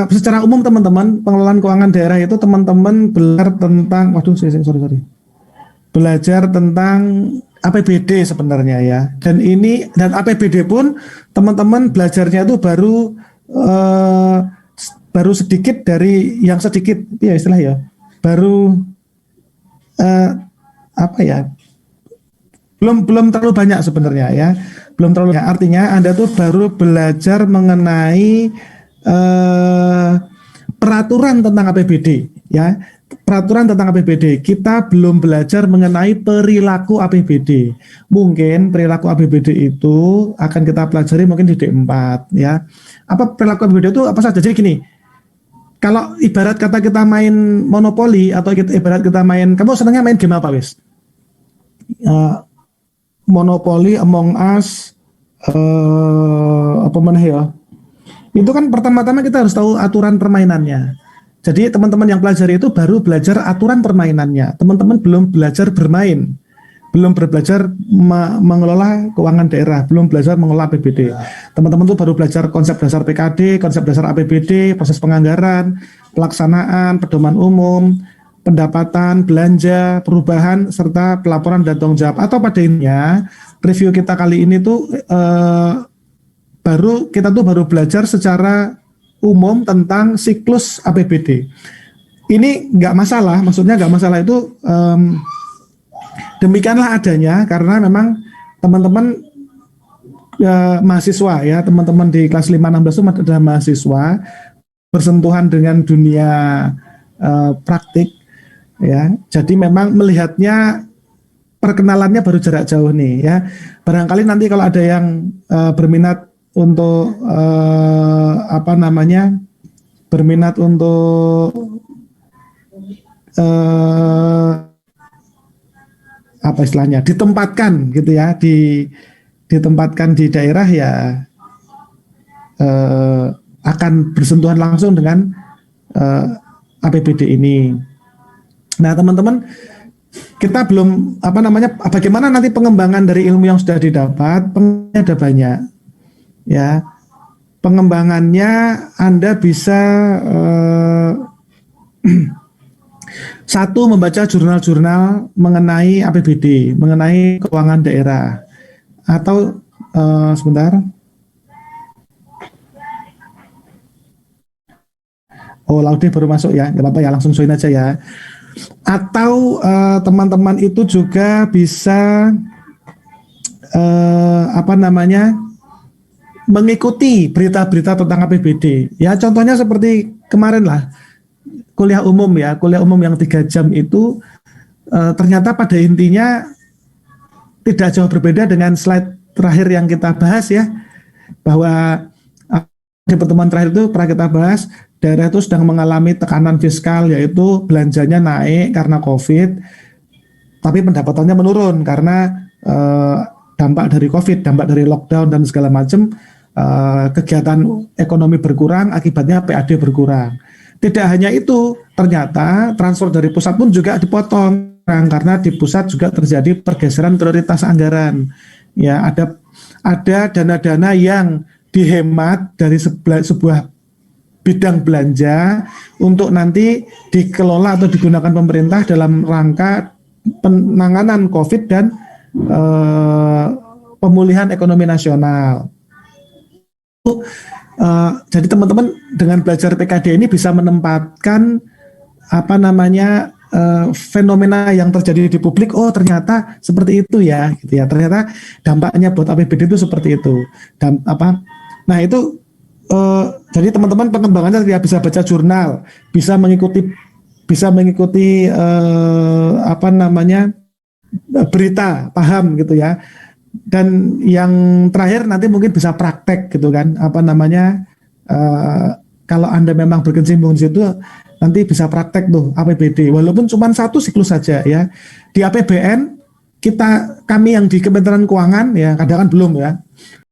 Secara umum teman-teman, pengelolaan keuangan daerah itu teman-teman belajar tentang, waduh, sorry, belajar tentang APBD sebenarnya ya. Dan APBD pun teman-teman belajarnya itu eh, baru sedikit dari yang sedikit, ya istilah ya, baru eh, apa ya, belum belum terlalu banyak sebenarnya ya, belum terlalu banyak. Artinya Anda tuh baru belajar mengenai eh, peraturan tentang APBD ya, peraturan tentang APBD. Kita belum belajar mengenai perilaku APBD. Mungkin perilaku APBD itu akan kita pelajari mungkin di D4 ya. Apa perilaku APBD itu apa saja? Jadi gini, kalau ibarat kata kita main monopoli atau ibarat kita main, kamu senangnya main game apa, wis? Uh, Monopoli, Among Us, apa mana ya? Itu kan pertama-tama kita harus tahu aturan permainannya. Jadi teman-teman yang pelajari itu baru belajar aturan permainannya. Teman-teman belum belajar bermain, belum belajar mengelola keuangan daerah, belum belajar mengelola APBD. Teman-teman tuh baru belajar konsep dasar PKD, konsep dasar APBD, proses penganggaran, pelaksanaan, pedoman umum, pendapatan, belanja, perubahan, serta pelaporan dan tanggung jawab. Atau pada intinya, review kita kali ini tuh baru belajar secara umum tentang siklus APBD. Ini nggak masalah, maksudnya nggak masalah itu demikianlah adanya karena memang teman-teman mahasiswa ya, teman-teman di kelas 5-16 itu adalah mahasiswa bersentuhan dengan dunia praktik ya. Jadi memang melihatnya perkenalannya baru jarak jauh nih ya. Barangkali nanti kalau ada yang berminat untuk berminat untuk apa istilahnya ditempatkan gitu ya, ditempatkan di daerah ya, akan bersentuhan langsung dengan APBD ini. Nah teman-teman, kita belum bagaimana nanti pengembangan dari ilmu yang sudah didapat, ada banyak ya. Pengembangannya Anda bisa satu, membaca jurnal-jurnal mengenai APBD, mengenai keuangan daerah, atau sebentar. Oh, Laude baru masuk ya, nggak apa-apa ya, langsung join aja ya. Atau teman-teman itu juga bisa mengikuti berita-berita tentang APBD. Ya contohnya seperti kemarin lah, kuliah umum yang 3 jam itu ternyata pada intinya tidak jauh berbeda dengan slide terakhir yang kita bahas ya, bahwa di pertemuan terakhir itu pernah kita bahas, daerah itu sedang mengalami tekanan fiskal, yaitu belanjanya naik karena COVID, tapi pendapatannya menurun karena dampak dari COVID, dampak dari lockdown dan segala macam, kegiatan ekonomi berkurang, akibatnya PAD berkurang. Tidak hanya itu, ternyata transfer dari pusat pun juga dipotong karena di pusat juga terjadi pergeseran prioritas anggaran. Ya, ada dana-dana yang dihemat dari sebuah bidang belanja untuk nanti dikelola atau digunakan pemerintah dalam rangka penanganan COVID dan pemulihan ekonomi nasional. Jadi teman-teman dengan belajar PKD ini bisa menempatkan fenomena yang terjadi di publik. Oh ternyata seperti itu ya, gitu ya. Ternyata dampaknya buat APBD itu seperti itu. Nah itu jadi teman-teman pengembangannya ya bisa baca jurnal, bisa mengikuti berita, paham gitu ya. Dan yang terakhir nanti mungkin bisa praktek gitu kan, kalau Anda memang berkecimpung di situ nanti bisa praktek tuh APBD walaupun cuma satu siklus saja ya. Di APBN kami yang di Kementerian Keuangan ya kadang kan belum ya,